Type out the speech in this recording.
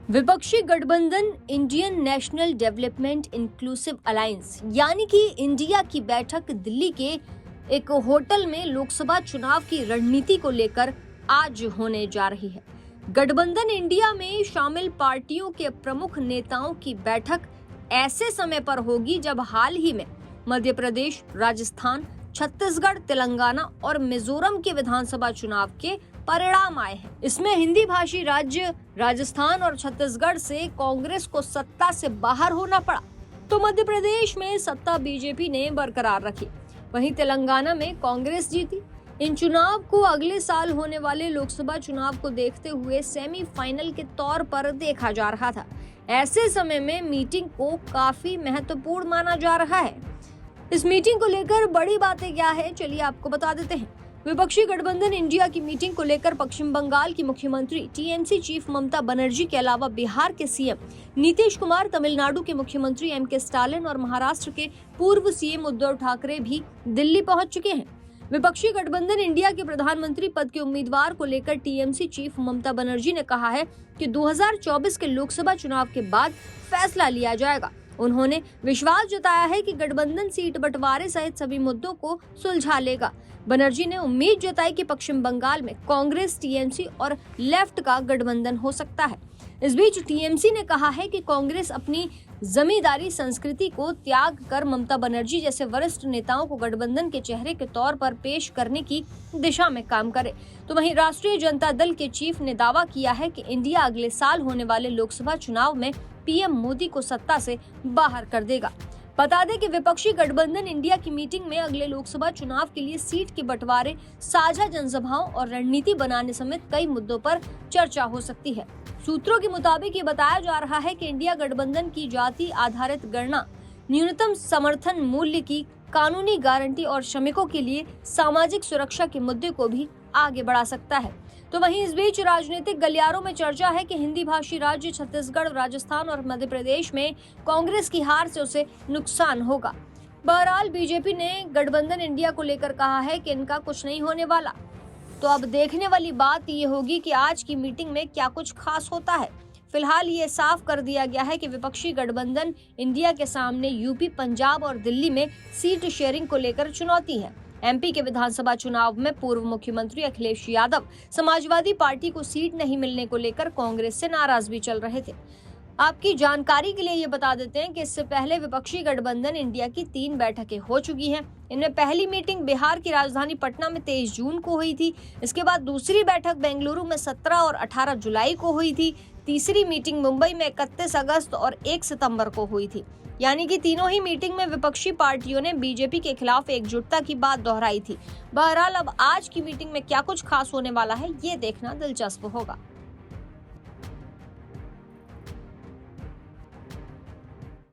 विपक्षी गठबंधन Indian national development inclusive alliance यानी कि इंडिया की बैठक दिल्ली के एक होटल में लोकसभा चुनाव की रणनीति को लेकर आज होने जा रही है। गठबंधन इंडिया में शामिल पार्टियों के प्रमुख नेताओं की बैठक ऐसे समय पर होगी जब हाल ही में मध्य प्रदेश, राजस्थान, छत्तीसगढ़, तेलंगाना और मिजोरम के विधानसभा चुनाव के परिणाम आए हैं। इसमें हिंदी भाषी राज्य राजस्थान और छत्तीसगढ़ से कांग्रेस को सत्ता से बाहर होना पड़ा, तो मध्य प्रदेश में सत्ता बीजेपी ने बरकरार रखी। वहीं तेलंगाना में कांग्रेस जीती। इन चुनाव को अगले साल होने वाले लोकसभा चुनाव को देखते हुए सेमीफाइनल के तौर पर देखा जा रहा था। ऐसे समय में मीटिंग को काफी महत्वपूर्ण माना जा रहा है। इस मीटिंग को लेकर बड़ी बातें क्या है, चलिए आपको बता देते हैं। विपक्षी गठबंधन इंडिया की मीटिंग को लेकर पश्चिम बंगाल की मुख्यमंत्री टीएमसी चीफ ममता बनर्जी के अलावा बिहार के सीएम नीतीश कुमार, तमिलनाडु के मुख्यमंत्री एमके स्टालिन और महाराष्ट्र के पूर्व सीएम उद्धव ठाकरे भी दिल्ली पहुंच चुके हैं। विपक्षी गठबंधन इंडिया के प्रधानमंत्री पद के उम्मीदवार को लेकर टीएमसी चीफ ममता बनर्जी ने कहा है कि 2024 के लोकसभा चुनाव के बाद फैसला लिया जाएगा। उन्होंने विश्वास जताया है कि गठबंधन सीट बंटवारे सहित सभी मुद्दों को सुलझा लेगा। बनर्जी ने उम्मीद जताई कि पश्चिम बंगाल में कांग्रेस, टीएमसी और लेफ्ट का गठबंधन हो सकता है। इस बीच टीएमसी ने कहा है कि कांग्रेस अपनी जमींदारी संस्कृति को त्याग कर ममता बनर्जी जैसे वरिष्ठ नेताओं को गठबंधन के चेहरे के तौर पर पेश करने की दिशा में काम करे। तो वहीं राष्ट्रीय जनता दल के चीफ ने दावा किया है कि इंडिया अगले साल होने वाले लोकसभा चुनाव में पीएम मोदी को सत्ता से बाहर कर देगा। बता दें कि विपक्षी गठबंधन इंडिया की मीटिंग में अगले लोकसभा चुनाव के लिए सीट के बंटवारे, साझा जनसभाओं और रणनीति बनाने समेत कई मुद्दों पर चर्चा हो सकती है। सूत्रों के मुताबिक ये बताया जा रहा है कि इंडिया गठबंधन की जाति आधारित गणना, न्यूनतम समर्थन मूल्य की कानूनी गारंटी और श्रमिकों के लिए सामाजिक सुरक्षा के मुद्दे को भी आगे बढ़ा सकता है। तो वहीं इस बीच राजनीतिक गलियारों में चर्चा है कि हिंदी भाषी राज्य छत्तीसगढ़, राजस्थान और मध्य प्रदेश में कांग्रेस की हार से उसे नुकसान होगा। बहरहाल बीजेपी ने गठबंधन इंडिया को लेकर कहा है कि इनका कुछ नहीं होने वाला। तो अब देखने वाली बात ये होगी कि आज की मीटिंग में क्या कुछ खास होता है। फिलहाल ये साफ कर दिया गया है कि विपक्षी गठबंधन इंडिया के सामने यूपी, पंजाब और दिल्ली में सीट शेयरिंग को लेकर चुनौती है। एमपी के विधानसभा चुनाव में पूर्व मुख्यमंत्री अखिलेश यादव समाजवादी पार्टी को सीट नहीं मिलने को लेकर कांग्रेस से नाराज भी चल रहे थे। आपकी जानकारी के लिए ये बता देते हैं कि इससे पहले विपक्षी गठबंधन इंडिया की 3 बैठकें हो चुकी हैं। इनमें पहली मीटिंग बिहार की राजधानी पटना में 23 जून को हुई थी। इसके बाद दूसरी बैठक बेंगलुरु में 17 और 18 जुलाई को हुई थी। तीसरी मीटिंग मुंबई में 31 अगस्त और 1 सितंबर को हुई थी। यानी कि तीनों ही मीटिंग में विपक्षी पार्टियों ने बीजेपी के खिलाफ एकजुटता की बात दोहराई थी। बहरहाल अब आज की मीटिंग में क्या कुछ खास होने वाला है, ये देखना दिलचस्प होगा।